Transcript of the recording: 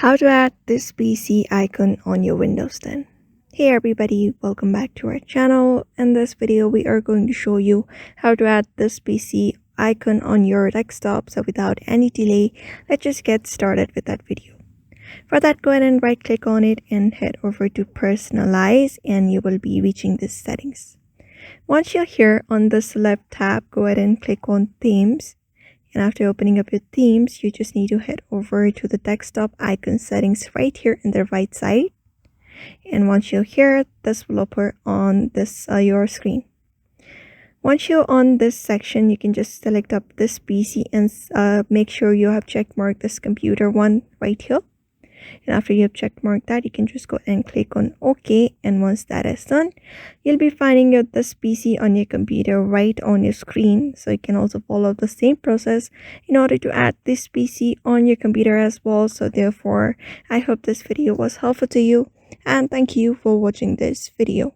How to add this PC icon on your Windows 10. Hey everybody, welcome back to our channel. In this video, we are going to show you how to add this PC icon on your desktop. So without any delay, let's just get started with that video. For that, go ahead and right click on it and head over to personalize, and you will be reaching this settings. Once you're here on this left tab, go ahead and click on themes. And after opening up your themes, you just need to head over to the desktop icon settings right here in the right side. And once you're here, this will appear on this your screen. Once you're on this section, you can just select up this PC and make sure you have check marked this computer one right here. And after you have check marked that, you can just go and click on OK. And once that is done, you'll be finding out this PC on your computer right on your screen. So you can also follow the same process in order to add this PC on your computer as well. So therefore, I hope this video was helpful to you, and thank you for watching this video.